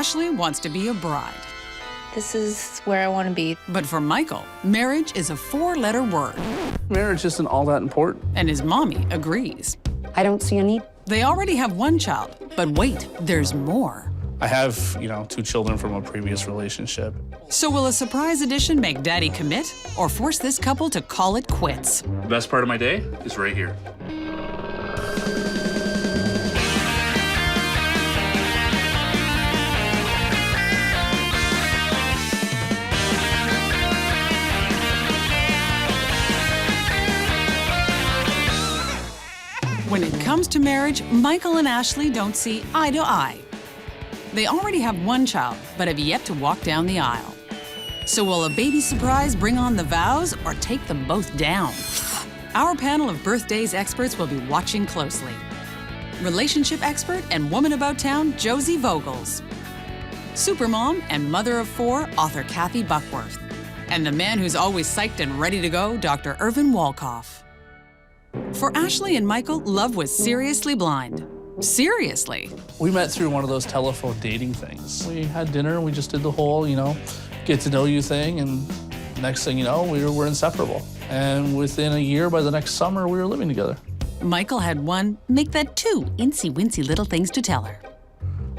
Ashley wants to be a bride. This is where I want to be. But for Michael, marriage is a 4-letter word. Marriage isn't all that important. And his mommy agrees. I don't see a need. They already have one child, but wait, there's more. I have, 2 children from a previous relationship. So will a surprise addition make Daddy commit or force this couple to call it quits? The best part of my day is right here. When it comes to marriage, Michael and Ashley don't see eye to eye. They already have one child, but have yet to walk down the aisle. So will a baby surprise bring on the vows or take them both down? Our panel of birthdays experts will be watching closely. Relationship expert and woman about town, Josie Vogels. Supermom and mother of 4, author Kathy Buckworth. And the man who's always psyched and ready to go, Dr. Irvin Walkoff. For Ashley and Michael, love was seriously blind. Seriously. We met through one of those telephone dating things. We had dinner, we just did the whole, get to know you thing, and next thing you know, we were inseparable. And within a year, by the next summer, we were living together. Michael had one, make that 2 incy-wincy little things to tell her.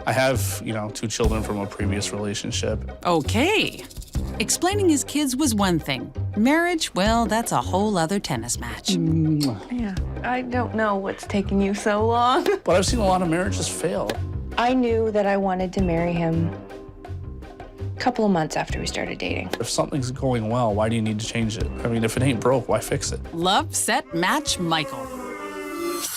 I have, 2 children from a previous relationship. Okay. Explaining his kids was one thing. Marriage, well, that's a whole other tennis match. Yeah, I don't know what's taking you so long. But I've seen a lot of marriages fail. I knew that I wanted to marry him a couple of months after we started dating. If something's going well, why do you need to change it? I mean, if it ain't broke, why fix it? Love, set, match, Michael.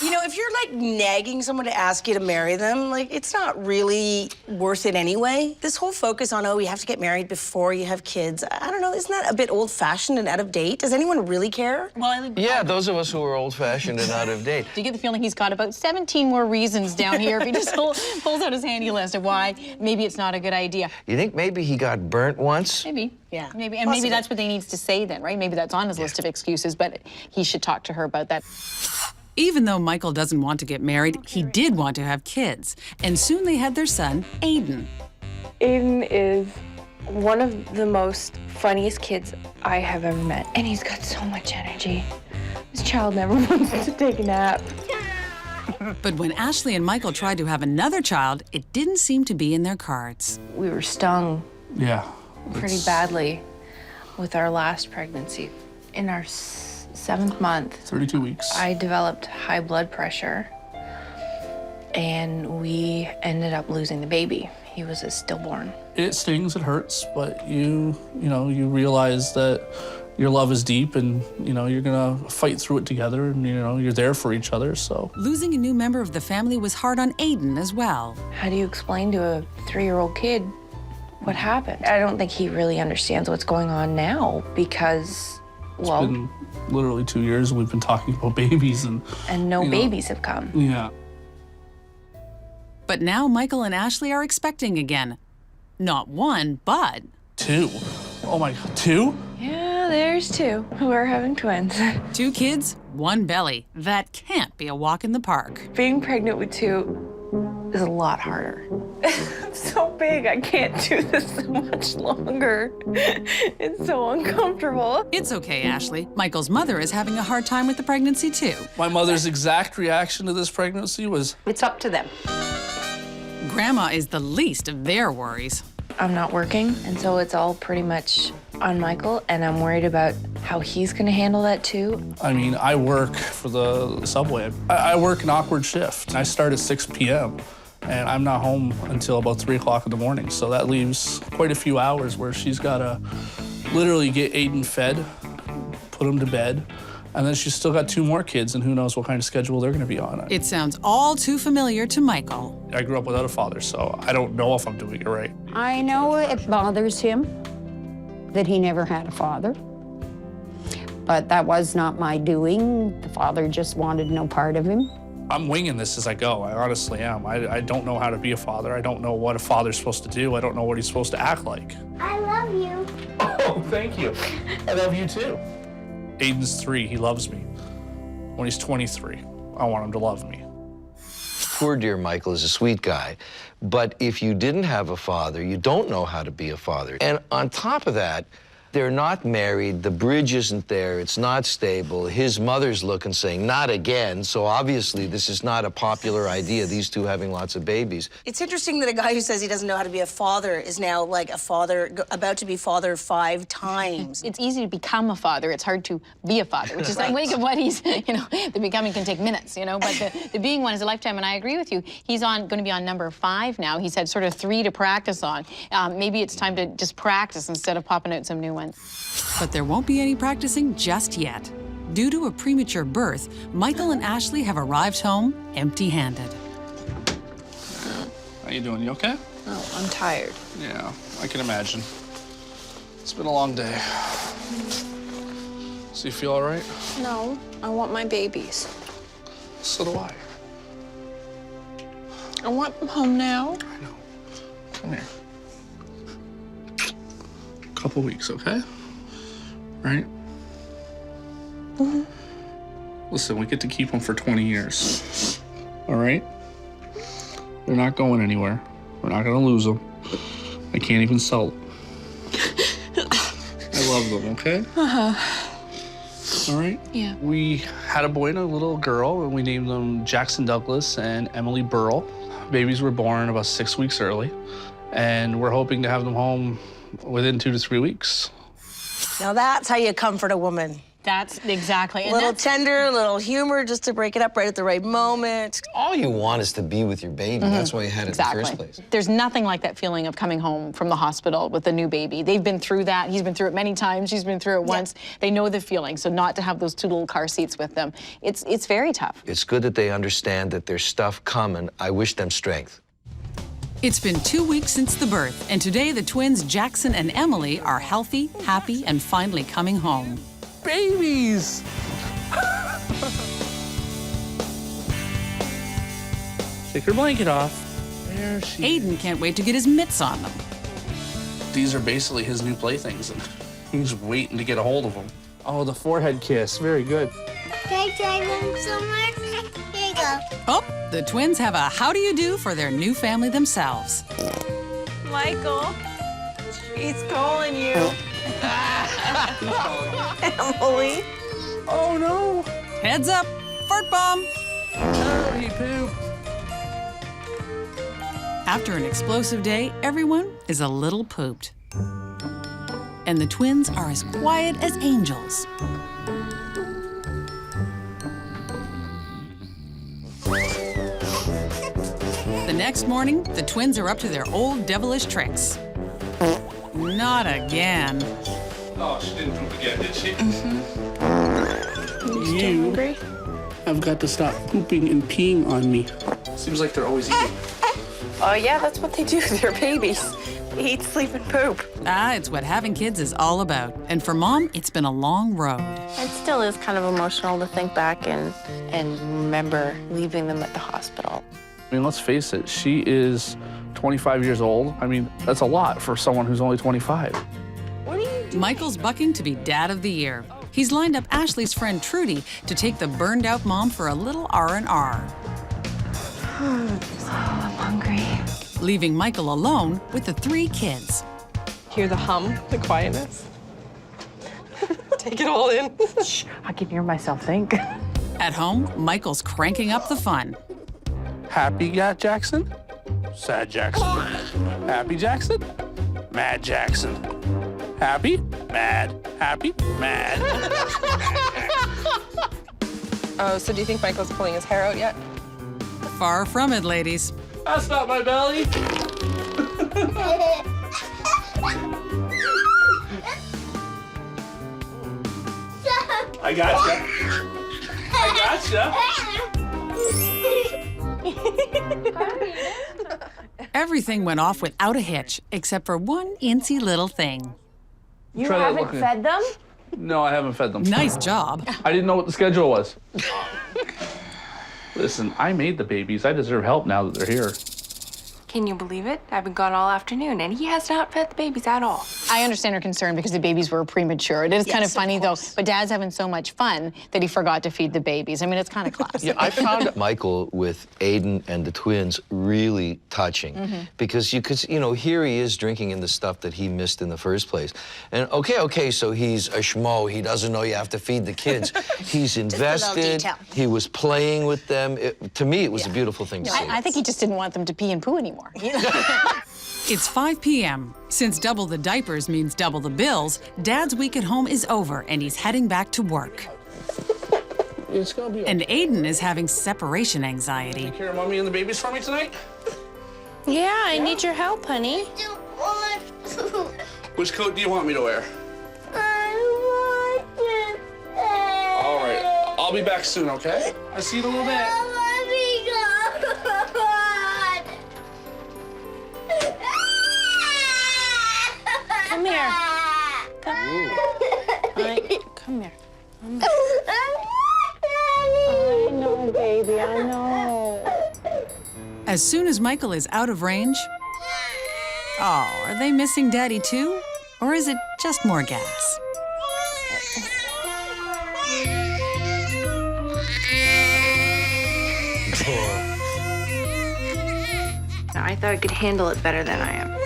If you're nagging someone to ask you to marry them, it's not really worth it anyway. This whole focus on, you have to get married before you have kids, I don't know, isn't that a bit old-fashioned and out of date? Does anyone really care? Yeah, those of us who are old-fashioned and out of date. Do you get the feeling he's got about 17 more reasons down here if he just pulls out his handy list of why maybe it's not a good idea? You think maybe he got burnt once? Maybe, yeah. Maybe, and maybe that's what he needs to say then, right? Maybe that's on his list of excuses, but he should talk to her about that. Even though Michael doesn't want to get married, he did want to have kids. And soon they had their son, Aiden. Aiden is one of the most funniest kids I have ever met. And he's got so much energy. This child never wants to take a nap. But when Ashley and Michael tried to have another child, it didn't seem to be in their cards. We were stung Yeah. pretty badly with our last pregnancy. In our 7th month, 32 weeks. I developed high blood pressure, and we ended up losing the baby. He was a stillborn. It stings, it hurts, but you realize that your love is deep, and you're gonna fight through it together, and you're there for each other. So Losing a new member of the family was hard on Aiden as well. How do you explain to a 3-year-old kid what happened? I don't think he really understands what's going on now because, it's been literally 2 years we've been talking about babies, and no babies have come. Yeah. But now Michael and Ashley are expecting again. Not 1, but 2. Oh my God, 2? Yeah, there's 2. We're having twins. 2 kids, 1 belly. That can't be a walk in the park. Being pregnant with 2 is a lot harder. It's so big, I can't do this so much longer. It's so uncomfortable. It's okay, Ashley. Michael's mother is having a hard time with the pregnancy, too. My mother's exact reaction to this pregnancy was, It's up to them. Grandma is the least of their worries. I'm not working, and so it's all pretty much on Michael, and I'm worried about how he's gonna handle that too. I mean, I work for the subway. I work an awkward shift. I start at 6 p.m. and I'm not home until about 3 o'clock in the morning. So that leaves quite a few hours where she's gotta literally get Aiden fed, put him to bed, and then she's still got 2 more kids, and who knows what kind of schedule they're gonna be on. It sounds all too familiar to Michael. I grew up without a father, so I don't know if I'm doing it right. I know it bothers him that he never had a father. But that was not my doing. The father just wanted no part of him. I'm winging this as I go. I honestly am. I don't know how to be a father. I don't know what a father's supposed to do. I don't know what he's supposed to act like. I love you. Oh, thank you. I love you too. Aiden's 3, he loves me. When he's 23, I want him to love me. Poor dear Michael is a sweet guy. But if you didn't have a father, you don't know how to be a father. And on top of that, they're not married, the bridge isn't there, it's not stable. His mother's looking, saying, not again. So obviously this is not a popular idea, these two having lots of babies. It's interesting that a guy who says he doesn't know how to be a father is now like a father, about to be father 5 times. It's easy to become a father. It's hard to be a father, which is, I think of what he's, you know, the becoming can take minutes, you know, but the being one is a lifetime, and I agree with you. He's going to be on number 5 now. He's had sort of 3 to practice on. Maybe it's time to just practice instead of popping out some new ones. But there won't be any practicing just yet. Due to a premature birth, Michael and Ashley have arrived home empty-handed. How you doing? You okay? Oh, I'm tired. Yeah, I can imagine. It's been a long day. So you feel all right? No, I want my babies. So do I. I want them home now. I know. Come here. Couple weeks, okay? Right? Mm-hmm. Listen, we get to keep them for 20 years. All right? They're not going anywhere. We're not gonna lose them. I can't even sell them. I love them, okay? Uh-huh. All right? Yeah. We had a boy and a little girl, and we named them Jackson Douglas and Emily Burrell. Babies were born about 6 weeks early, and we're hoping to have them home within 2 to 3 weeks. Now that's how you comfort a woman. That's exactly. A little tender, a little humor just to break it up right at the right moment. All you want is to be with your baby. That's why you had it Exactly. in the first place. There's nothing like that feeling of coming home from the hospital with a new baby. They've been through that. He's been through it many times. She's been through it once. They know the feeling. So not to have those 2 little car seats with them, it's very tough. It's good that they understand that there's stuff coming. I wish them strength. It's been 2 weeks since the birth, and today the twins Jackson and Emily are healthy, happy, and finally coming home. Babies! Take her blanket off. There she Aiden can't wait to get his mitts on them. These are basically his new playthings, and he's waiting to get a hold of them. Oh, the forehead kiss. Very good. Can I try them somewhere? Here you go. Oh, the twins have a how do you do for their new family themselves. Michael, he's calling you. Emily. Oh, no. Heads up, fart bomb. Oh, he pooped. After an explosive day, everyone is a little pooped. And the twins are as quiet as angels. The next morning, the twins are up to their old devilish tricks. Not again. Oh, she didn't poop again, did she? You hungry? I've got to stop pooping and peeing on me. Seems like they're always eating. Oh, yeah, that's what they do. They're babies. They eat, sleep, and poop. Ah, it's what having kids is all about. And for Mom, it's been a long road. It still is kind of emotional to think back and remember leaving them at the hospital. I mean, let's face it, she is 25 years old. I mean, that's a lot for someone who's only 25. What do you do? Michael's bucking to be Dad of the Year. He's lined up Ashley's friend Trudy to take the burned-out mom for a little R&R. I'm hungry. Leaving Michael alone with the 3 kids. Hear the hum, the quietness. Take it all in. Shh, I can hear myself think. At home, Michael's cranking up the fun. Happy Jackson? Sad Jackson. Happy Jackson? Mad Jackson. Happy? Mad. Happy? Mad. Oh, so do you think Michael's pulling his hair out yet? Far from it, ladies. That's not my belly. I gotcha. Everything went off without a hitch, except for one incy little thing. You Try that haven't looking. fed them? No, I haven't fed them. Nice job. I didn't know what the schedule was. Listen, I made the babies. I deserve help now that they're here. Can you believe it? I've been gone all afternoon, and he has not fed the babies at all. I understand her concern because the babies were premature. It is kind of funny, though, but Dad's having so much fun that he forgot to feed the babies. I mean, it's kind of classic. Yeah, I found Michael with Aiden and the twins really touching because you could, you know, here he is drinking in the stuff that he missed in the first place. And okay, so he's a schmo. He doesn't know you have to feed the kids. He's invested. He was playing with them. To me, it was a beautiful thing to see. I think he just didn't want them to pee and poo anymore. It's 5 p.m. Since double the diapers means double the bills, Dad's week at home is over and he's heading back to work. It's gonna be okay. And Aiden is having separation anxiety. Take care of Mommy and the babies for me tonight? Yeah, I need your help, honey. Don't want to. Which coat do you want me to wear? I want to. All right, I'll be back soon, okay? I'll see you in a little bit. Let me go. Come here. Come here. I know, baby, I know. As soon as Michael is out of range, oh, are they missing Daddy too? Or is it just more gas? I thought I could handle it better than I am.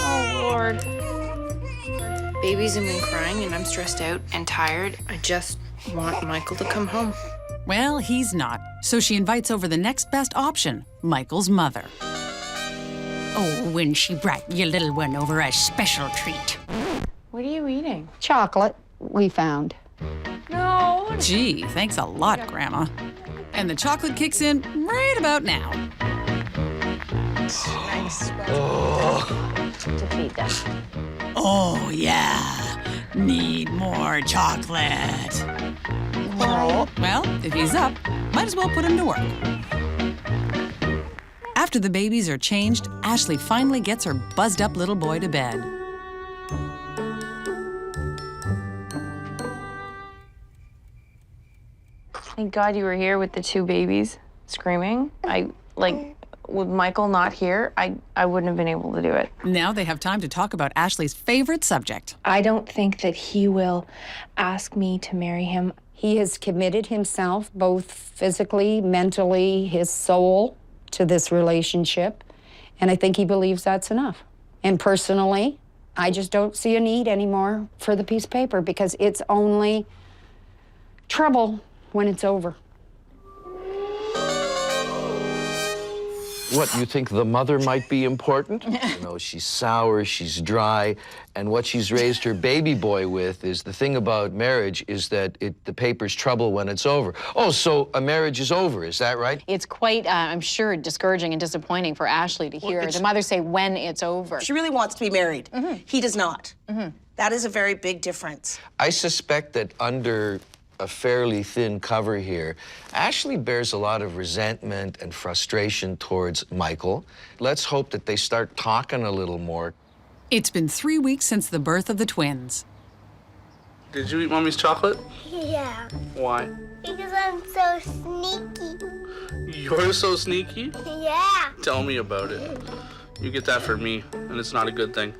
Oh, Lord. Babies have been crying, and I'm stressed out and tired. I just want Michael to come home. Well, he's not, so she invites over the next best option, Michael's mother. Oh, when she brought your little one over a special treat. What are you eating? Chocolate we found. No. Gee, thanks a lot, Grandma. And the chocolate kicks in right about now. Nice. To feed them. Oh, yeah. Need more chocolate. Well, if he's up, might as well put him to work. After the babies are changed, Ashley finally gets her buzzed-up little boy to bed. Thank God you were here with the two babies screaming. With Michael not here, I wouldn't have been able to do it. Now they have time to talk about Ashley's favorite subject. I don't think that he will ask me to marry him. He has committed himself, both physically, mentally, his soul, to this relationship. And I think he believes that's enough. And personally, I just don't see a need anymore for the piece of paper because it's only trouble when it's over. What, you think the mother might be important? You know, she's sour, she's dry, and what she's raised her baby boy with is the thing about marriage is that the paper's trouble when it's over. Oh, so a marriage is over, is that right? It's quite, I'm sure, discouraging and disappointing for Ashley to hear the mother say when it's over. She really wants to be married. He does not. That is a very big difference. I suspect that under a fairly thin cover here, Ashley bears a lot of resentment and frustration towards Michael. Let's hope that they start talking a little more. It's been 3 weeks since the birth of the twins. Did you eat Mommy's chocolate? Yeah, Why? because I'm so sneaky. You're so sneaky? Yeah. Tell me about it. You get that for me, and it's not a good thing.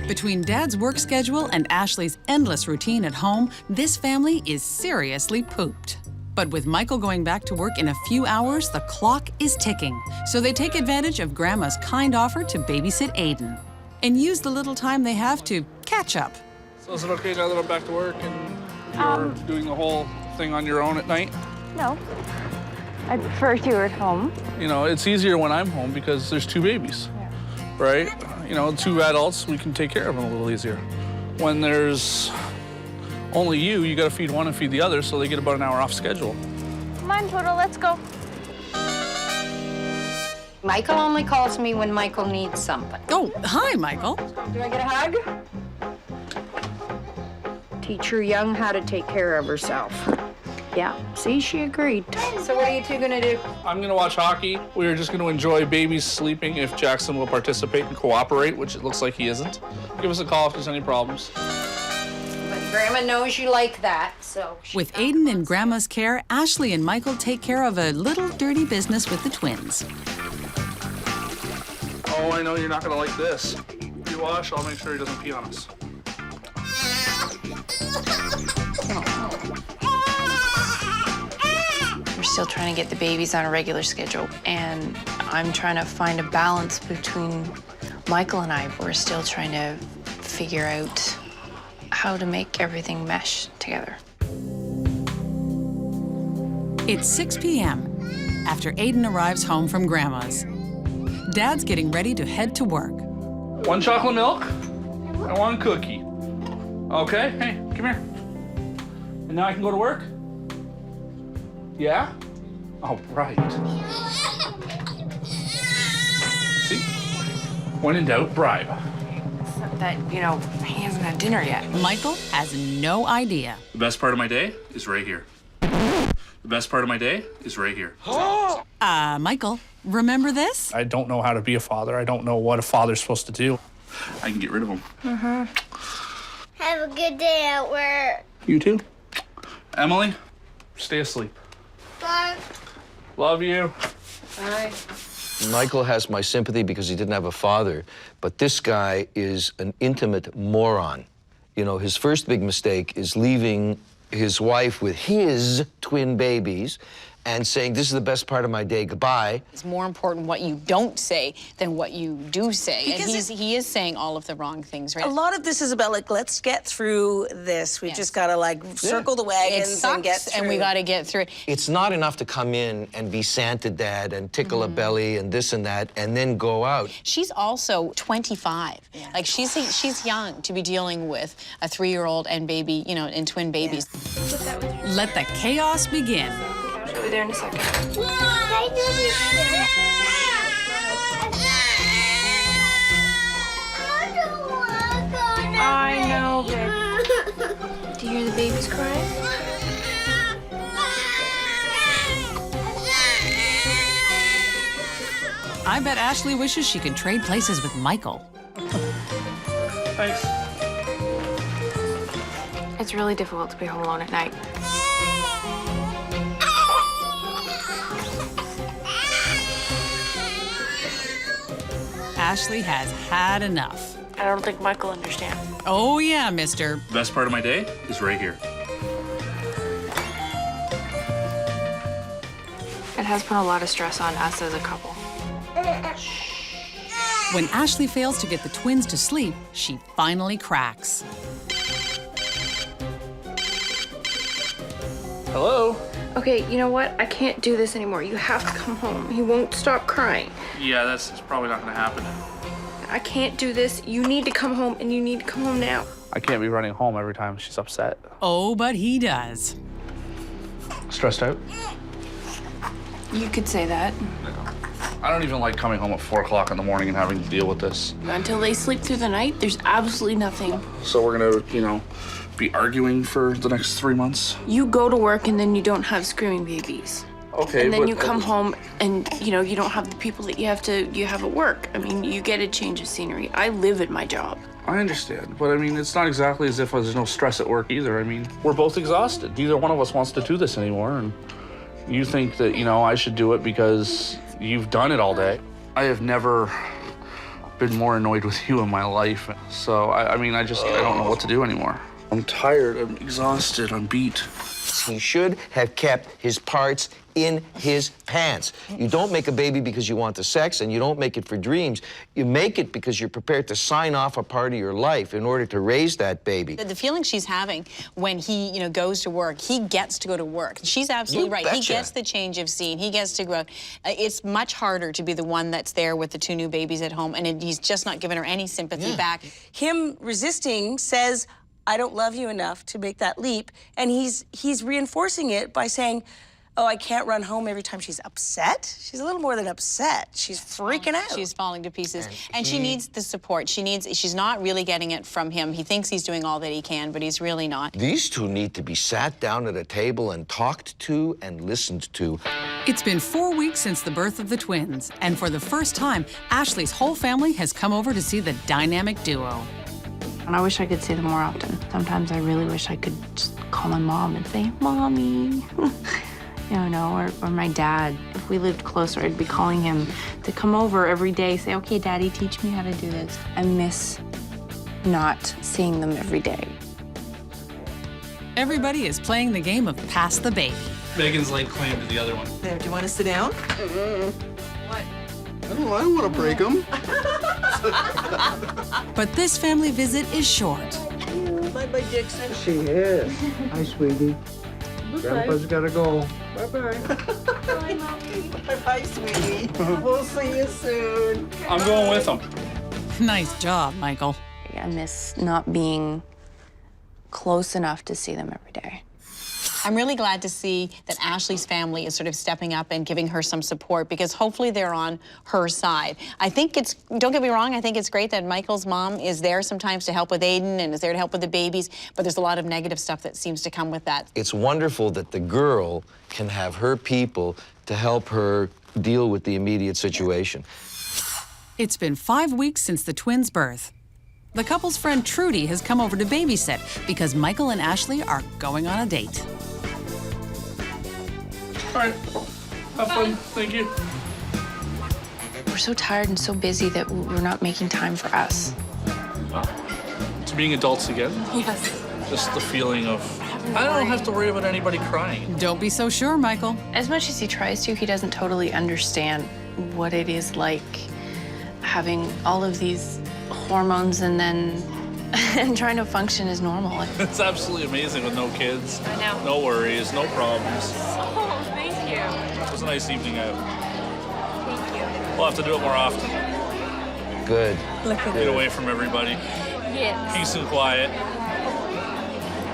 Between Dad's work schedule and Ashley's endless routine at home, this family is seriously pooped. But with Michael going back to work in a few hours, the clock is ticking. So they take advantage of Grandma's kind offer to babysit Aiden and use the little time they have to catch up. So is it okay now that I'm back to work and you're doing the whole thing on your own at night? No. I prefer you at home. You know, it's easier when I'm home because there's two babies, right? You know, two adults, we can take care of them a little easier. When there's only you gotta feed one and feed the other, so they get about an hour off schedule. Come on, Toto, let's go. Michael only calls me when Michael needs something. Oh, hi, Michael. Do I get a hug? Teach her young how to take care of herself. Yeah, see, she agreed. So what are you two gonna do? I'm gonna watch hockey. We're just gonna enjoy babies sleeping if Jackson will participate and cooperate, which it looks like he isn't. Give us a call if there's any problems. But Grandma knows you like that, so. With Aiden in Grandma's care, Ashley and Michael take care of a little dirty business with the twins. Oh, I know you're not gonna like this. You wash, I'll make sure he doesn't pee on us. We're still trying to get the babies on a regular schedule, and I'm trying to find a balance between Michael and I. We're still trying to figure out how to make everything mesh together. It's 6 p.m. after Aiden arrives home from Grandma's. Dad's getting ready to head to work. 1 chocolate milk and 1 cookie. Okay, hey, come here. And now I can go to work? Yeah? All right. See? When in doubt, bribe. Except that, you know, he hasn't had dinner yet. Michael has no idea. The best part of my day is right here. The best part of my day is right here. Michael, remember this? I don't know how to be a father. I don't know what a father's supposed to do. I can get rid of him. Have a good day at work. You too. Emily, stay asleep. Bye. Love you. Bye. Michael has my sympathy because he didn't have a father, but this guy is an intimate moron. You know, his first big mistake is leaving his wife with his twin babies and saying, this is the best part of my day, goodbye. It's more important what you don't say than what you do say. Because and he is saying all of the wrong things, right? A lot of this is about, like, let's get through this. We've just got to, like, circle the It wagons sucks, and get through. and we got to get through it. It's not enough to come in and be Santa Dad and tickle a belly and this and that and then go out. She's also 25. Yeah. Like, she's young to be dealing with a 3-year-old and baby, you know, and twin babies. Let the chaos begin. I'll be there in a second. I do this shit. I don't want to go now. I know, babe. Do you hear the babies crying? I bet Ashley wishes she could trade places with Michael. Thanks. It's really difficult to be home alone at night. Ashley has had enough. I don't think Michael understands. Oh yeah, mister. The best part of my day is right here. It has put a lot of stress on us as a couple. When Ashley fails to get the twins to sleep, she finally cracks. Hello? Okay, you know what? I can't do this anymore. You have to come home. He won't stop crying. Yeah, that's probably not gonna happen. I can't do this. You need to come home, and you need to come home now. I can't be running home every time she's upset. Oh, but he does. Stressed out? You could say that. I don't even like coming home at 4 o'clock in the morning and having to deal with this. Until they sleep through the night, there's absolutely nothing. So we're gonna, you know, be arguing for the next 3 months? You go to work, and then you don't have screaming babies. Okay, And then but you come home, and, you know, you don't have the people that you have at work. I mean, you get a change of scenery. I live at my job. I understand, but I mean, it's not exactly as if there's no stress at work either. I mean, we're both exhausted. Neither one of us wants to do this anymore, and you think that, you know, I should do it because you've done it all day. I have never been more annoyed with you in my life. So, I mean, I don't know what to do anymore. I'm tired, I'm exhausted, I'm beat. He should have kept his parts in his pants. You don't make a baby because you want the sex, and you don't make it for dreams. You make it because you're prepared to sign off a part of your life in order to raise that baby. The feeling she's having when he, you know, goes to work, he gets to go to work. She's absolutely You right. He betcha. gets the change of scene. He gets to go out. It's much harder to be the one that's there with the 2 new babies at home, and he's just not giving her any sympathy back. Him resisting says, I don't love you enough to make that leap, and he's reinforcing it by saying, oh, I can't run home every time she's upset. She's a little more than upset. She's freaking out. She's falling to pieces. And she needs the support. She's not really getting it from him. He thinks he's doing all that he can, but he's really not. These two need to be sat down at a table and talked to and listened to. It's been 4 weeks since the birth of the twins, and for the first time, Ashley's whole family has come over to see the dynamic duo. And I wish I could see them more often. Sometimes I really wish I could just call my mom and say, Mommy. Or my dad. If we lived closer, I'd be calling him to come over every day, say, okay, Daddy, teach me how to do this. I miss not seeing them every day. Everybody is playing the game of pass the baby. Megan's laid claim to the other one. There, do you want to sit down? I don't want to break them. But this family visit is short. Bye-bye, Dixon. She is. Hi, sweetie. Grandpa's got to go. Bye-bye. Bye, Mommy. Bye-bye, sweetie. We'll see you soon. I'm going with them. Nice job, Michael. I miss not being close enough to see them every day. I'm really glad to see that Ashley's family is sort of stepping up and giving her some support, because hopefully they're on her side. I think don't get me wrong, I think it's great that Michael's mom is there sometimes to help with Aiden and is there to help with the babies, but there's a lot of negative stuff that seems to come with that. It's wonderful that the girl can have her people to help her deal with the immediate situation. It's been 5 weeks since the twins' birth. The couple's friend Trudy has come over to babysit because Michael and Ashley are going on a date. All right, have fun, thank you. We're so tired and so busy that we're not making time for us. To being adults again. Yes. Just the feeling of, I don't have to worry about anybody crying. Don't be so sure, Michael. As much as he tries to, he doesn't totally understand what it is like having all of these hormones and then and trying to function as normal. It's absolutely amazing with no kids. I know. No worries, no problems. Oh, thank you. It was a nice evening out. Thank you. We'll have to do it more often. Good. Look at Get away from everybody. Yes. Peace and quiet.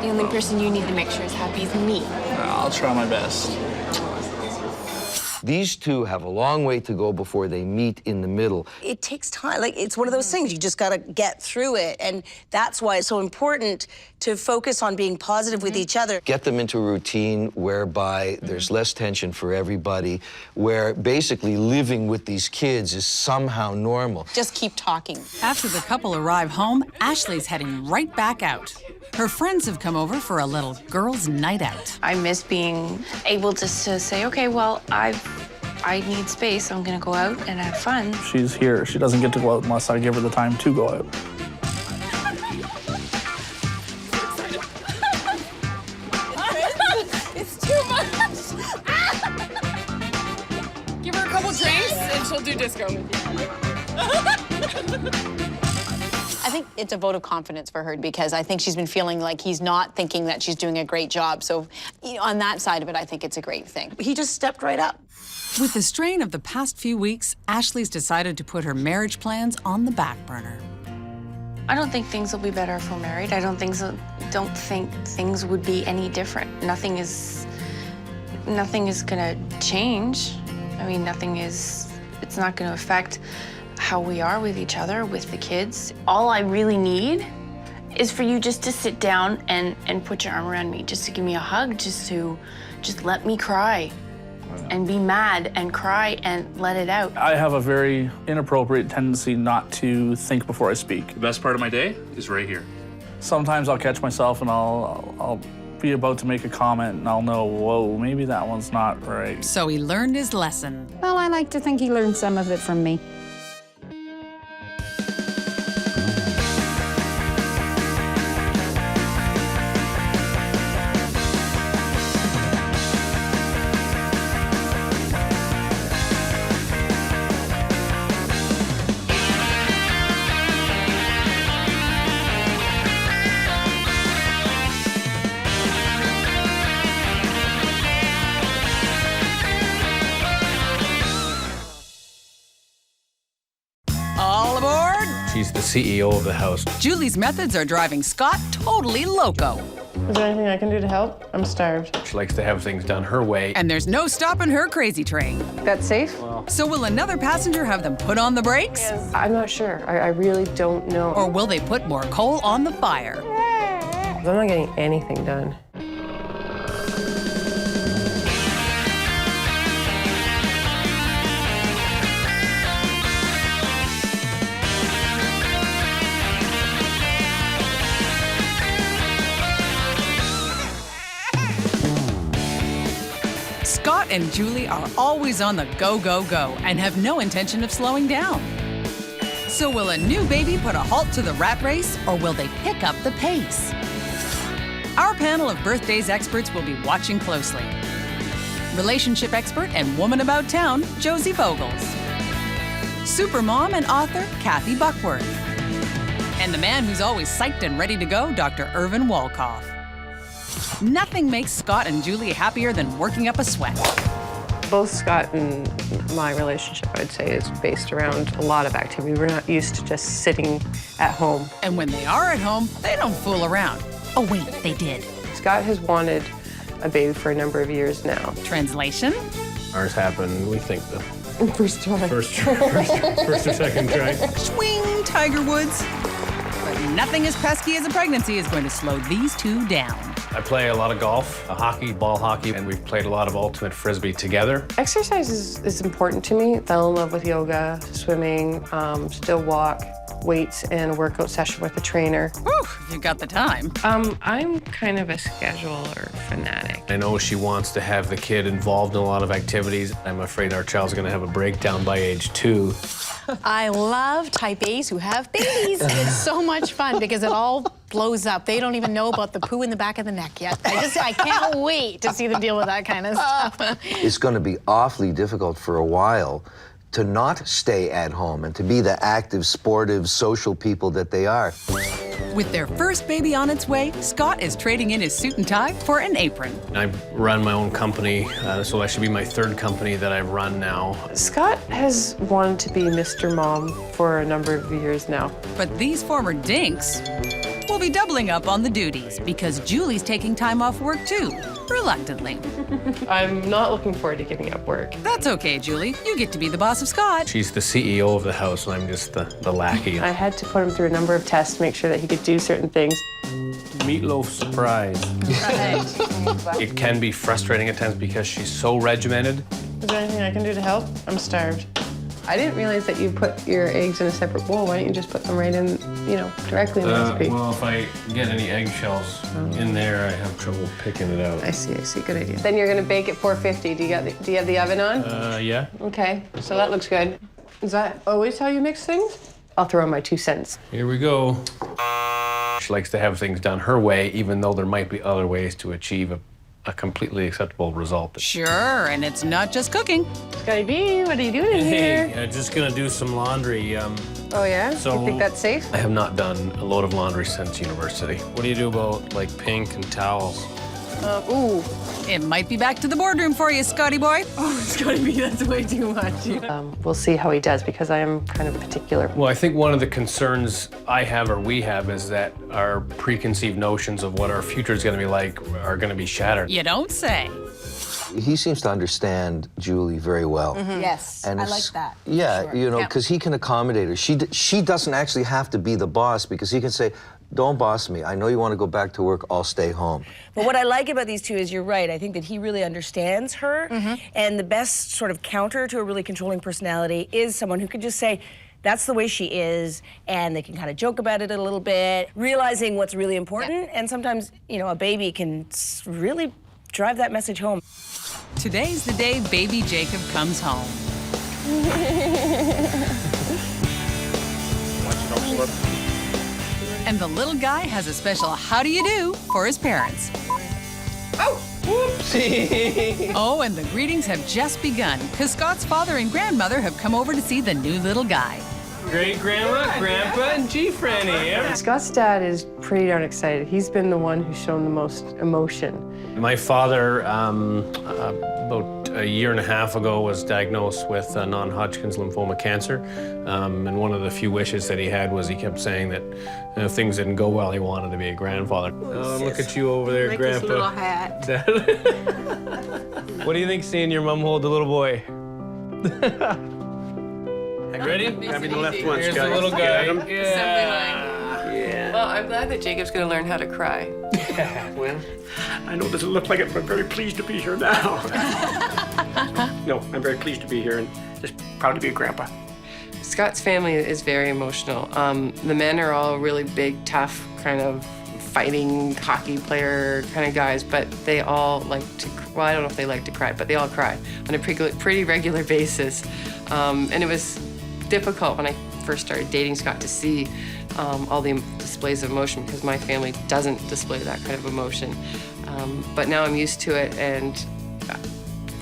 The only person you need to make sure is happy is me. I'll try my best. These two have a long way to go before they meet in the middle. It takes time. Like, it's one of those things. You just got to get through it. And that's why it's so important to focus on being positive with each other. Get them into a routine whereby there's less tension for everybody, where basically living with these kids is somehow normal. Just keep talking. After the couple arrive home, Ashley's heading right back out. Her friends have come over for a little girls' night out. I miss being able to say, okay, well, I need space. I'm gonna go out and have fun. She's here. She doesn't get to go out unless I give her the time to go out. It's too much. Give her a couple drinks and she'll do disco with you. I think it's a vote of confidence for her, because I think she's been feeling like he's not thinking that she's doing a great job. So on that side of it, I think it's a great thing. He just stepped right up. With the strain of the past few weeks, Ashley's decided to put her marriage plans on the back burner. I don't think things will be better if we're married. I don't think things would be any different. Nothing is gonna change. I mean, it's not gonna affect how we are with each other, with the kids. All I really need is for you just to sit down and put your arm around me, just to give me a hug, just let me cry and be mad and cry and let it out. I have a very inappropriate tendency not to think before I speak. The best part of my day is right here. Sometimes I'll catch myself and I'll be about to make a comment and I'll know, whoa, maybe that one's not right. So he learned his lesson. Well, I like to think he learned some of it from me. All aboard! She's the CEO of the house. Julie's methods are driving Scott totally loco. Is there anything I can do to help? I'm starved. She likes to have things done her way. And there's no stopping her crazy train. That's safe? So will another passenger have them put on the brakes? I'm not sure. I really don't know. Or will they put more coal on the fire? I'm not getting anything done. and Julie are always on the go, go, go and have no intention of slowing down. So will a new baby put a halt to the rat race, or will they pick up the pace? Our panel of birthdays experts will be watching closely. Relationship expert and woman about town, Josie Vogels. Supermom and author, Kathy Buckworth. And the man who's always psyched and ready to go, Dr. Irvin Walkoff. Nothing makes Scott and Julie happier than working up a sweat. Both Scott and my relationship, I'd say, is based around a lot of activity. We're not used to just sitting at home. And when they are at home, they don't fool around. Oh wait, they did. Scott has wanted a baby for a number of years now. Translation? Ours happened, we think, the First try. first or second try. Swing, Tiger Woods. But nothing as pesky as a pregnancy is going to slow these two down. I play a lot of golf, hockey, ball hockey, and we've played a lot of ultimate frisbee together. Exercise is important to me. Fell in love with yoga, swimming, still walk, weights, and a workout session with a trainer. Whew, you got the time. I'm kind of a scheduler fanatic. I know she wants to have the kid involved in a lot of activities. I'm afraid our child's gonna have a breakdown by age 2. I love type A's who have babies. It's so much fun because it all blows up. They don't even know about the poo in the back of the neck yet. I can't wait to see them deal with that kind of stuff. It's going to be awfully difficult for a while to not stay at home and to be the active, sportive, social people that they are. With their first baby on its way, Scott is trading in his suit and tie for an apron. I run my own company, so that should be my 3rd company that I run now. Scott has wanted to be Mr. Mom for a number of years now. But these former dinks will be doubling up on the duties because Julie's taking time off work too, reluctantly. I'm not looking forward to giving up work. That's okay, Julie. You get to be the boss of Scott. She's the CEO of the house, and I'm just the lackey. I had to put him through a number of tests to make sure that he could do certain things. Meatloaf surprise. It can be frustrating at times because she's so regimented. Is there anything I can do to help? I'm starved. I didn't realize that you put your eggs in a separate bowl. Why don't you just put them right in, directly in the recipe? Well, if I get any eggshells in there, I have trouble picking it out. I see. Good idea. Then you're gonna bake at 450. Do you have the oven on? Yeah. Okay, so that looks good. Is that always how you mix things? I'll throw in my 2 cents. Here we go. She likes to have things done her way, even though there might be other ways to achieve a completely acceptable result. Sure, and it's not just cooking. Scotty B, what are you doing in here? Hey, I'm just gonna do some laundry. Oh yeah? So you think that's safe? I have not done a load of laundry since university. What do you do about, like, pink and towels? Ooh. It might be back to the boardroom for you, Scotty boy. Oh, Scotty B, that's way too much. We'll see how he does because I am kind of particular. Well, I think one of the concerns I have or we have is that our preconceived notions of what our future is going to be like are going to be shattered. You don't say. He seems to understand Julie very well. Yes, And I it's- like that. Yeah, Sure. because he can accommodate her. She doesn't actually have to be the boss because he can say, don't boss me. I know you want to go back to work. I'll stay home. But what I like about these two is you're right. I think that he really understands her. And the best sort of counter to a really controlling personality is someone who can just say, that's the way she is, and they can kind of joke about it a little bit, realizing what's really important. And sometimes, a baby can really drive that message home. Today's the day baby Jacob comes home. And the little guy has a special how do you do for his parents. Oh, whoopsie. Oh, and the greetings have just begun because Scott's father and grandmother have come over to see the new little guy. Great-grandma, grandpa, and G-Franny. Scott's dad is pretty darn excited. He's been the one who's shown the most emotion. My father, about a year and a half ago, was diagnosed with non-Hodgkin's lymphoma cancer. And one of the few wishes that he had was he kept saying that if things didn't go well, he wanted to be a grandfather. Oh, look at you over there, Grandpa. Little hat. What do you think seeing your mom hold the little boy? Ready? Grab me the left one, Here's the Scotty. little guy. Well, I'm glad that Jacob's gonna learn how to cry. Well, I know it doesn't look like it, but I'm very pleased to be here now. No, I'm very pleased to be here and just proud to be a grandpa. Scott's family is very emotional. The men are all really big, tough, kind of fighting hockey player kind of guys, but they all like to, well, I don't know if they like to cry, but they all cry on a pretty regular basis. And it was difficult when I first started dating Scott to see all the displays of emotion, because my family doesn't display that kind of emotion. But now I'm used to it, and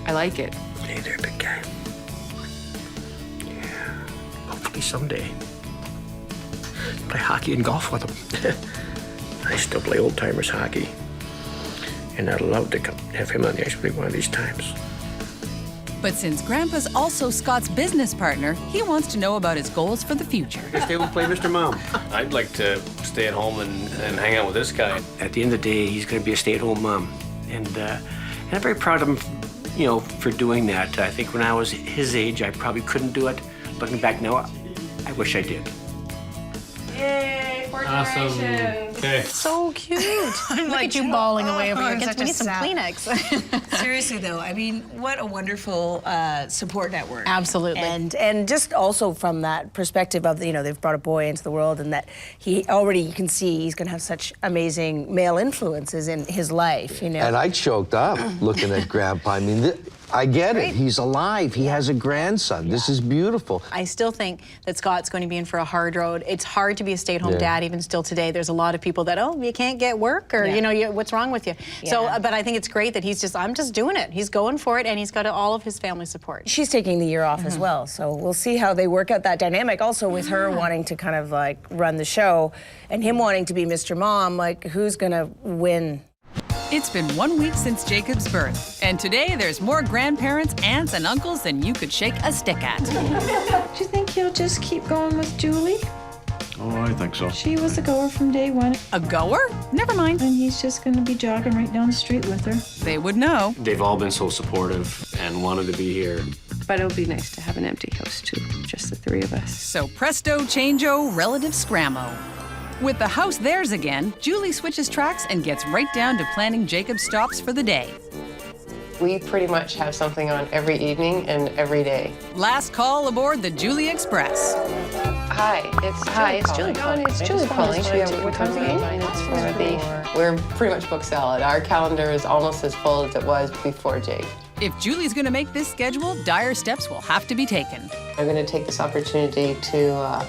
I like it. Hey there, big guy. Yeah, hopefully someday play hockey and golf with him. I still play old-timers hockey, and I'd love to come have him on the ice rink one of these times. But since Grandpa's also Scott's business partner, he wants to know about his goals for the future. Stay home and play Mr. Mom. I'd like to stay at home and hang out with this guy. At the end of the day, he's going to be a stay-at-home mom, and I'm very proud of him, you know, for doing that. I think when I was his age, I probably couldn't do it. Looking back now, I wish I did. Yay, fourth Awesome. generation. Okay. So cute. I'm Look like, at you you know, bawling away over oh, your I'm kids. such We a need some sap. Kleenex. Seriously though, I mean, what a wonderful support network. Absolutely. And just also from that perspective of, you know, they've brought a boy into the world, and that he already, you can see he's gonna have such amazing male influences in his life, you know. And I choked up looking at Grandpa. I mean, I get it. He's alive. He has a grandson. This is beautiful. I still think that Scott's going to be in for a hard road. It's hard to be a stay-at-home dad even still today. There's a lot of people that, oh, you can't get work, or, you know, what's wrong with you? So, but I think it's great that he's just, I'm just doing it. He's going for it, and he's got all of his family support. She's taking the year off as well, so we'll see how they work out that dynamic. Also with her wanting to kind of like run the show, and him wanting to be Mr. Mom, like who's gonna win? It's been 1 week since Jacob's birth, and today there's more grandparents, aunts, and uncles than you could shake a stick at. Do you think he'll just keep going with Julie? Oh, I think so. She was a goer from day one. A goer? Never mind. And he's just going to be jogging right down the street with her. They would know. They've all been so supportive and wanted to be here. But it'll be nice to have an empty house, too, just the three of us. So presto, changeo, relative scrammo. With the house theirs again, Julie switches tracks and gets right down to planning Jacob's stops for the day. We pretty much have something on every evening and every day. Last call aboard the Julie Express. Hi, it's Julie calling. It's Julie calling. What time's the game? We're pretty much booked solid. Our calendar is almost as full as it was before Jake. If Julie's gonna make this schedule, dire steps will have to be taken. I'm going to take this opportunity to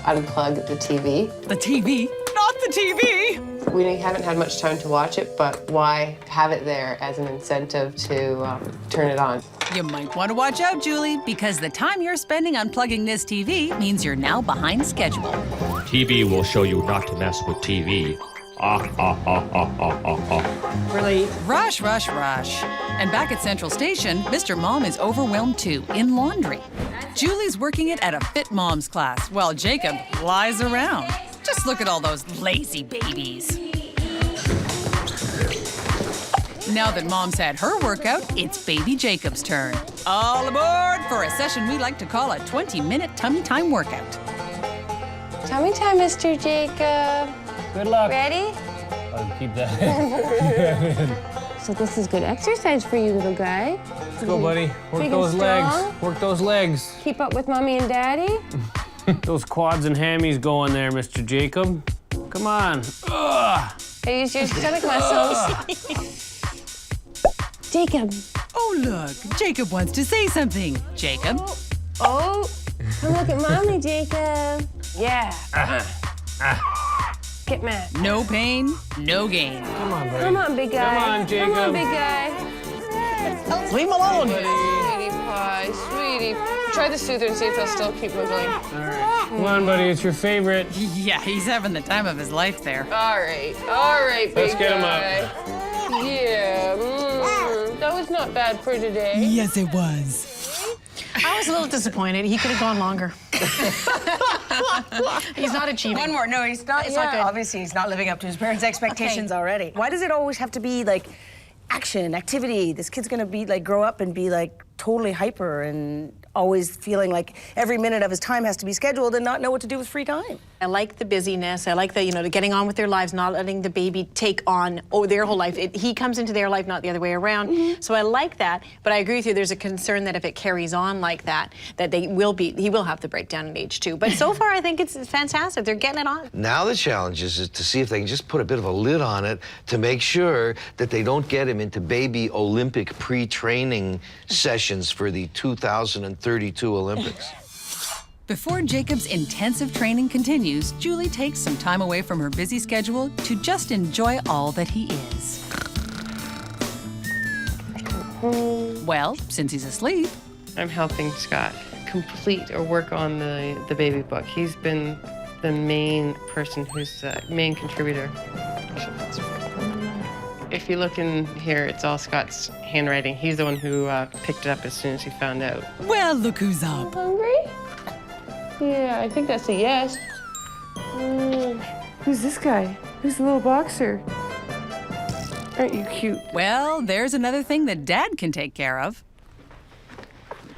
unplug the TV. The TV? Not the TV! We haven't had much time to watch it, but why have it there as an incentive to turn it on? You might want to watch out, Julie, because the time you're spending unplugging this TV means you're now behind schedule. TV will show you not to mess with TV. Really? Rush, rush, rush. And back at Central Station, Mr. Mom is overwhelmed too, in laundry. Julie's working it at a Fit Moms class, while Jacob lies around. Just look at all those lazy babies. Now that Mom's had her workout, it's baby Jacob's turn. All aboard for a session we like to call a 20-minute tummy time workout. Tummy time, Mr. Jacob. Good luck. Ready? I'll keep that. So this is good exercise for you, little guy. Let's go, buddy. Work Big and those legs. strong. Work those legs. Keep up with Mommy and Daddy. Those quads and hammies going there, Mr. Jacob. Come on. Ugh. Use your stomach muscles. Jacob. Oh, look, Jacob wants to say something. Jacob? Oh, come look at Mommy, Jacob. Yeah. Get mad. No pain, no gain. Come on, buddy. Come on, big guy. Come on, Jacob. Come on, big guy. Leave him alone. Sweetie pie, sweetie. Try the soother and see if he'll still keep wiggling. All right. Come on, buddy. It's your favorite. Yeah, he's having the time of his life there. All right, big Let's get him guy. up. Yeah, that was not bad for today. Yes, it was. I was a little disappointed. He could have gone longer. He's not achieving. One more. No, he's not. It's not good. Obviously, he's not living up to his parents' expectations already. Why does it always have to be like action, activity? This kid's gonna be like grow up and be like totally hyper and always feeling like every minute of his time has to be scheduled and not know what to do with free time. I like the busyness. I like the, the getting on with their lives, not letting the baby take on their whole life. He comes into their life, not the other way around. So I like that, but I agree with you. There's a concern that if it carries on like that, that he will have the breakdown at age 2. But so far, I think it's fantastic. They're getting it on. Now the challenge is to see if they can just put a bit of a lid on it to make sure that they don't get him into baby Olympic pre-training sessions for the 2032 Olympics. Before Jacob's intensive training continues, Julie takes some time away from her busy schedule to just enjoy all that he is. Well, since he's asleep, I'm helping Scott complete or work on the baby book. He's been the main person who's the main contributor. If you look in here, it's all Scott's handwriting. He's the one who picked it up as soon as he found out. well, look who's up. Hungry? Yeah, I think that's a yes. Who's this guy? Who's the little boxer? Aren't you cute? Well, there's another thing that Dad can take care of.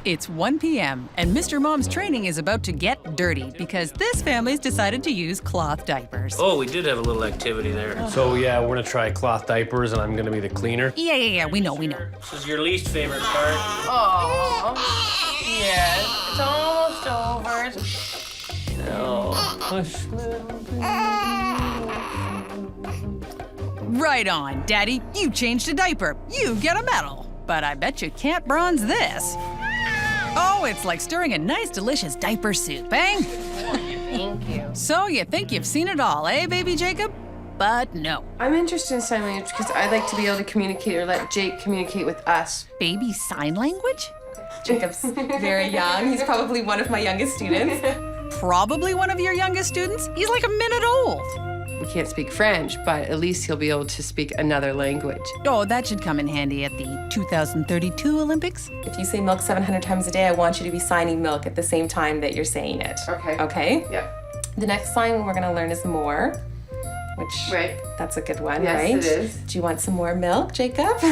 It's 1 p.m. and Mr. Mom's training is about to get dirty because this family's decided to use cloth diapers. Oh, we did have a little activity there. So yeah, we're gonna try cloth diapers, and I'm gonna be the cleaner. Yeah, we know. This is your least favorite part. Oh, yes. It's almost over. Right on, Daddy. You changed a diaper. You get a medal. But I bet you can't bronze this. Oh, it's like stirring a nice, delicious diaper soup, eh? Thank you. So you think you've seen it all, eh, baby Jacob? But no. I'm interested in sign language because I'd like to be able to communicate or let Jake communicate with us. Baby sign language? Jacob's very young. He's probably one of my youngest students. Probably one of your youngest students? He's like a minute old. We can't speak French, but at least he'll be able to speak another language. Oh, that should come in handy at the 2032 Olympics. If you say milk 700 times a day, I want you to be signing milk at the same time that you're saying it. Okay. Okay? Yep. The next sign we're gonna learn is more, which, Right. that's a good one, Yes, right? it is. Do you want some more milk, Jacob?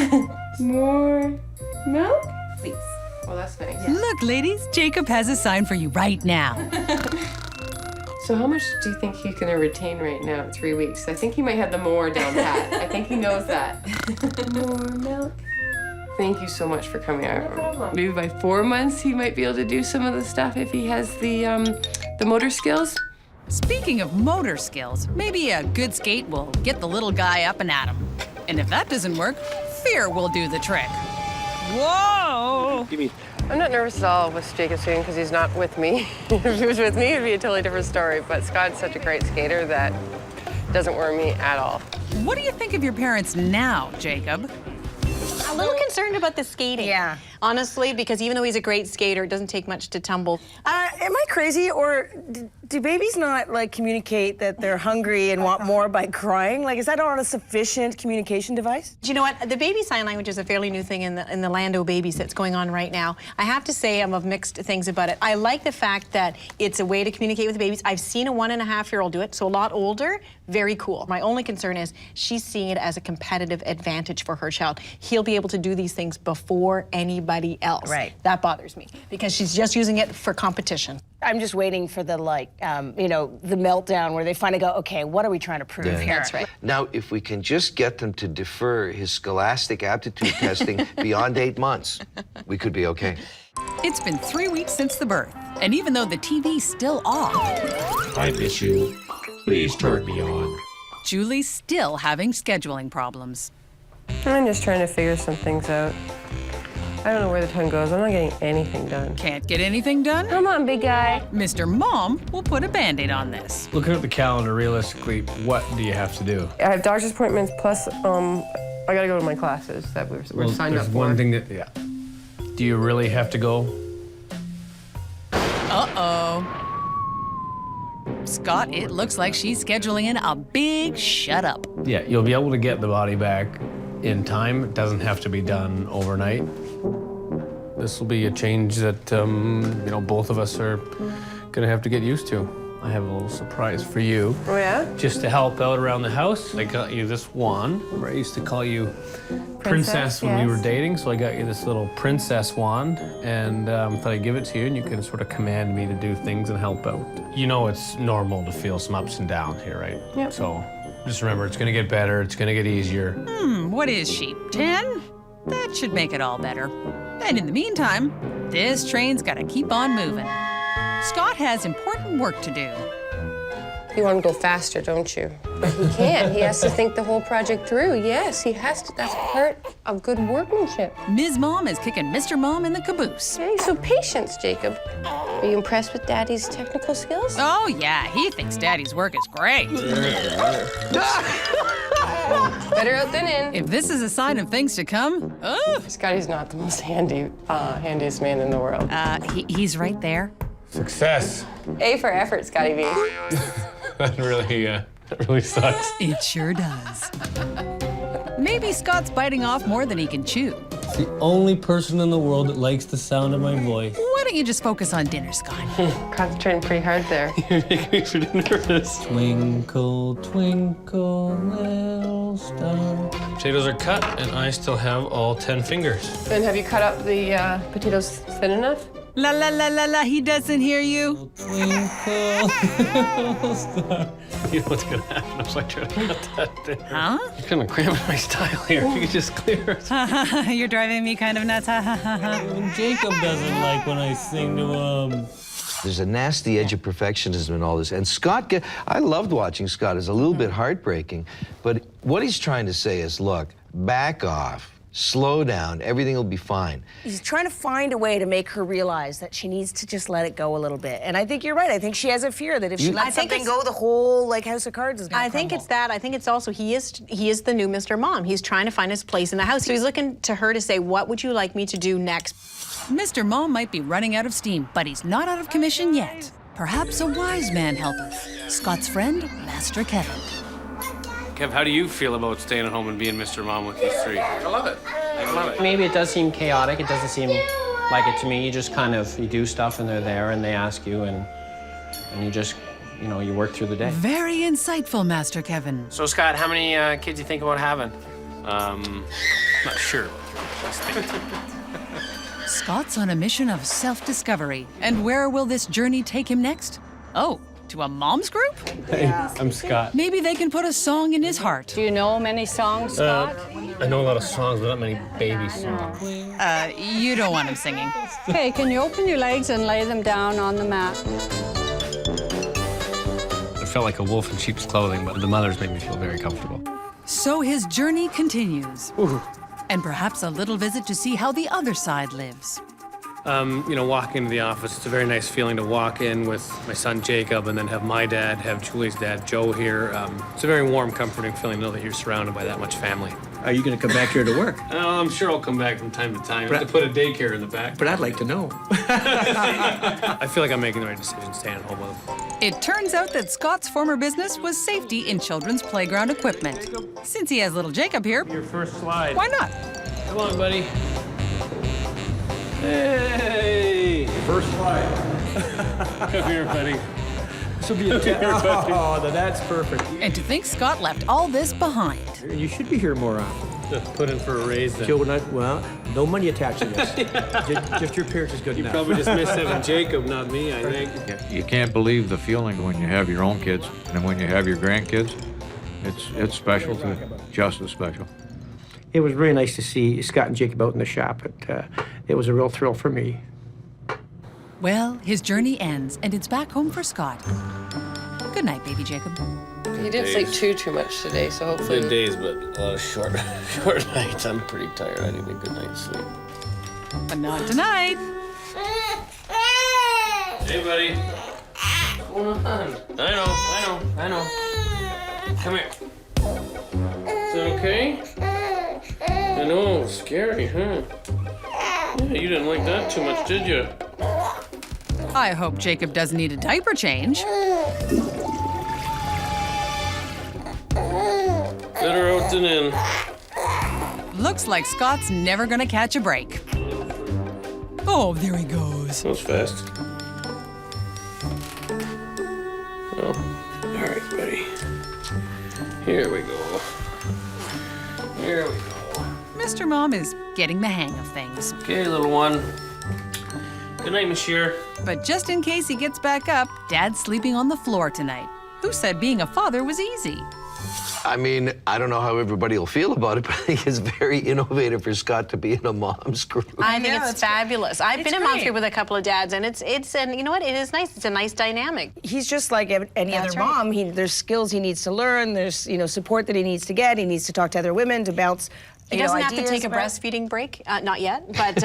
More milk? Please. Well, that's nice. Look, ladies, Jacob has a sign for you right now. So how much do you think he's gonna retain right now in 3 weeks? I think he might have the more down pat. I think he knows that. More milk. Thank you so much for coming out. No problem. Maybe by 4 months he might be able to do some of the stuff if he has the motor skills. Speaking of motor skills, maybe a good skate will get the little guy up and at him. And if that doesn't work, fear will do the trick. Whoa! I'm not nervous at all with Jacob skating because he's not with me. If he was with me, it'd be a totally different story. But Scott's such a great skater that doesn't worry me at all. What do you think of your parents now, Jacob? A little concerned about the skating. Yeah. Honestly, because even though he's a great skater, it doesn't take much to tumble. Am I crazy, or do babies not like communicate that they're hungry and want more by crying? Like, is that not a sufficient communication device? Do you know what? The baby sign language is a fairly new thing in the land of babies that's going on right now. I have to say I'm of mixed things about it. I like the fact that it's a way to communicate with babies. I've seen a 1.5-year-old do it, so a lot older. Very cool. My only concern is she's seeing it as a competitive advantage for her child. He'll be able to do these things before anybody else. Right. That bothers me because she's just using it for competition. I'm just waiting for the, the meltdown where they finally go, okay, what are we trying to prove here? That's right. Now, if we can just get them to defer his scholastic aptitude testing beyond 8 months, we could be okay. It's been 3 weeks since the birth, and even though the TV's still off, I miss you. Please turn me on. Julie's still having scheduling problems. I'm just trying to figure some things out. I don't know where the time goes. I'm not getting anything done. Can't get anything done? Come on, big guy. Mr. Mom will put a Band-Aid on this. Looking at the calendar, realistically, what do you have to do? I have doctor's appointments plus I gotta go to my classes that we're signed up there's for. one thing that, Do you really have to go? Uh-oh. Scott, it looks like she's scheduling in a big shut-up. Yeah, you'll be able to get the body back in time. It doesn't have to be done overnight. This will be a change that, both of us are gonna have to get used to. I have a little surprise for you. Oh, yeah? Just to help out around the house, I got you this wand. Remember, I used to call you Princess when we were dating, so I got you this little princess wand, and thought I'd give it to you, and you can sort of command me to do things and help out. You know it's normal to feel some ups and downs here, right? Yep. So just remember, it's gonna get better, it's gonna get easier. What is she, 10? That should make it all better. And in the meantime, this train's gotta keep on moving. Scott has important work to do. You want to go faster, don't you? But he can't. He has to think the whole project through. Yes, he has to. That's part of good workmanship. Ms. Mom is kicking Mr. Mom in the caboose. Okay, so patience, Jacob. Are you impressed with Daddy's technical skills? Oh, yeah, he thinks Daddy's work is great. Better out than in. If this is a sign of things to come, Scotty's not the most handiest man in the world. he's right there. Success. A for effort, Scotty V. That really sucks. It sure does. Maybe Scott's biting off more than he can chew. It's the only person in the world that likes the sound of my voice. Why don't you just focus on dinner, Scott? Concentrating pretty hard there. You're making me pretty nervous. Twinkle, twinkle, little star. Potatoes are cut, and I still have all 10 fingers. And have you cut up the potatoes thin enough? La la la la la, he doesn't hear you. Twinkle, little star. You know what's gonna happen if I try to cut that thing? Huh? You're kind of cramping my style here. If you could just clear it. You're driving me kind of nuts. Even Jacob doesn't like when I sing to him. There's a nasty edge of perfectionism in all this. And Scott, I loved watching Scott. It's a little bit heartbreaking. But what he's trying to say is, look, back off. Slow down, everything will be fine. He's trying to find a way to make her realize that she needs to just let it go a little bit. And I think you're right. I think she has a fear that if she lets something go, the whole House of Cards is going to crumble. I think it's that. I think it's also he is the new Mr. Mom. He's trying to find his place in the house. So he's looking to her to say, what would you like me to do next? Mr. Mom might be running out of steam, but he's not out of commission yet. Perhaps a wise man helpeth. Scott's friend, Master Kevin. Kev, how do you feel about staying at home and being Mr. Mom with these three? I love it. I love it. Maybe it does seem chaotic. It doesn't seem like it to me. You just kind of, you do stuff and they're there and they ask you and you just, you work through the day. Very insightful, Master Kevin. So, Scott, how many kids do you think about having? Not sure. Scott's on a mission of self-discovery. And where will this journey take him next? Oh, to a mom's group? Hey, I'm Scott. Maybe they can put a song in his heart. Do you know many songs, Scott? I know a lot of songs, but not many baby songs. You don't want him singing. Okay, can you open your legs and lay them down on the mat? I felt like a wolf in sheep's clothing, but the mothers made me feel very comfortable. So his journey continues. Ooh. And perhaps a little visit to see how the other side lives. Walking into the office, it's a very nice feeling to walk in with my son Jacob and then have my dad, have Julie's dad, Joe here. It's a very warm, comforting feeling to know that you're surrounded by that much family. Are you going to come back here to work? I'm sure I'll come back from time to time. I have to put a daycare in the back. But I'd like to know. I feel like I'm making the right decision staying at home with him. It turns out that Scott's former business was safety in children's playground equipment. Since he has little Jacob here, Your first slide. why not? Come on, buddy. Hey! First slide. Come here, buddy. This will be a Oh, that's perfect. And to think Scott left all this behind. You should be here more often. Put in for a raise then. Joe, no money attached to this. just your appearance is good You enough. probably just missed having Jacob, not me, I think. You can't believe the feeling when you have your own kids and when you have your grandkids. It's special too, just as special. It was really nice to see Scott and Jacob out in the shop. It was a real thrill for me. Well, his journey ends, and it's back home for Scott. Good night, baby Jacob. He didn't sleep too much today, so hopefully. Good days, but a lot of short nights. I'm pretty tired. I need a good night's sleep. But not tonight. Hey, buddy. What's going on? I know. Come here. Is that okay? I know, scary, huh? Yeah, you didn't like that too much, did you? I hope Jacob doesn't need a diaper change. Better out than in. Looks like Scott's never gonna catch a break. Oh, there he goes. That was fast. go. All right, buddy. Here we go. Here we go. Mr. Mom is getting the hang of things. Okay, little one. Good night, Monsieur. But just in case he gets back up, Dad's sleeping on the floor tonight. Who said being a father was easy? I mean, I don't know how everybody will feel about it, but I think it's very innovative for Scott to be in a mom's group. I think it's fabulous. I've been in mom's group with a couple of dads, and and you know what? It is nice. It's a nice dynamic. He's just like any other mom. There's skills he needs to learn. There's support that he needs to get. He needs to talk to other women to bounce. He doesn't have to take a breastfeeding break, not yet, but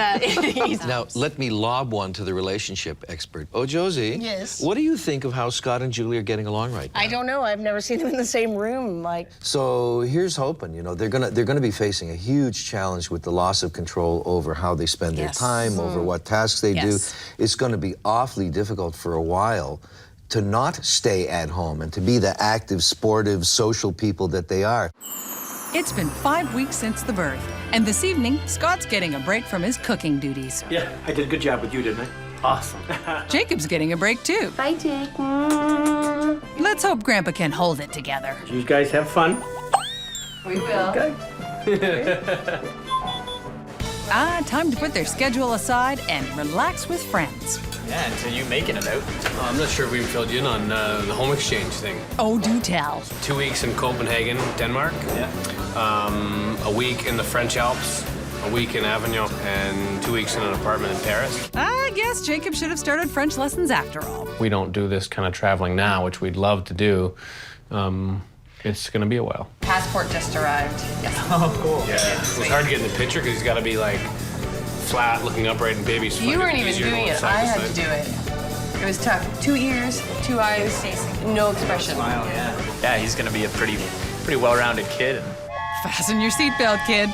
Now, let me lob one to the relationship expert. Oh, Josie. Yes? What do you think of how Scott and Julie are getting along right now? I don't know. I've never seen them in the same room. So here's hoping. They're gonna be facing a huge challenge with the loss of control over how they spend their time, over what tasks they do. It's going to be awfully difficult for a while to not stay at home and to be the active, sportive, social people that they are. It's been 5 weeks since the birth, and this evening, Scott's getting a break from his cooking duties. Yeah, I did a good job with you, didn't I? Awesome. Jacob's getting a break, too. Bye, Jake. Let's hope Grandpa can hold it together. You guys have fun? We will. Okay. Time to put their schedule aside and relax with friends. Yeah, until you making it out. I'm not sure if we filled you in on the home exchange thing. Oh, do tell. 2 weeks in Copenhagen, Denmark. Yeah. A week in the French Alps, a week in Avignon, and 2 weeks in an apartment in Paris. I guess Jacob should have started French lessons after all. We don't do this kind of traveling now, which we'd love to do. It's gonna be a while. Passport just arrived. Yes. Oh, cool. Yeah, it was hard to get in the picture because he's got to be like flat, looking upright, and baby's You weren't even doing it. I had to do it. It was tough. 2 ears, 2 eyes, no expression. Smile, yeah. Yeah, he's gonna be a pretty well-rounded kid. Fasten your seatbelt, kid.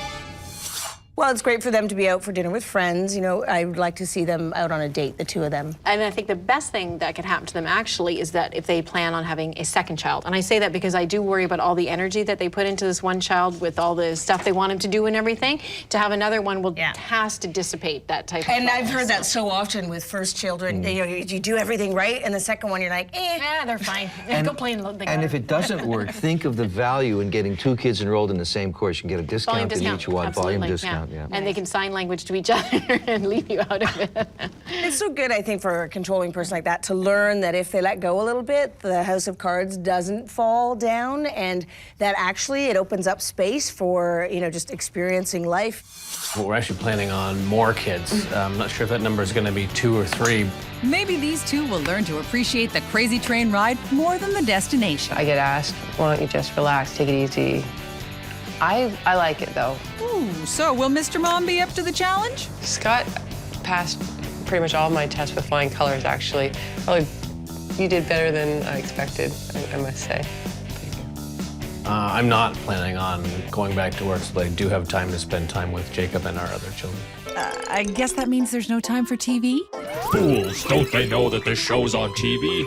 Well, it's great for them to be out for dinner with friends. I would like to see them out on a date, the two of them. And I think the best thing that could happen to them actually is that if they plan on having a second child. And I say that because I do worry about all the energy that they put into this one child with all the stuff they want him to do and everything. To have another one has to dissipate that type of And I've heard that so often with first children. You do everything right, and the second one you're like, Yeah, they're fine. Go play And if it doesn't work, think of the value in getting 2 kids enrolled in the same course. You can get a discount in each one, Absolutely, volume discount. Yeah. And they can sign language to each other and leave you out of it. It's so good, I think, for a controlling person like that to learn that if they let go a little bit, the house of cards doesn't fall down, and that actually it opens up space for, just experiencing life. Well, we're actually planning on more kids. I'm not sure if that number is going to be 2 or 3. Maybe these two will learn to appreciate the crazy train ride more than the destination. I get asked, why don't you just relax, take it easy? I like it, though. Ooh, so will Mr. Mom be up to the challenge? Scott passed pretty much all of my tests with flying colors, actually. Probably, you did better than I expected, I must say. I'm not planning on going back to work, so I do have time to spend time with Jacob and our other children. I guess that means there's no time for TV? Fools, don't they know that this show's on TV?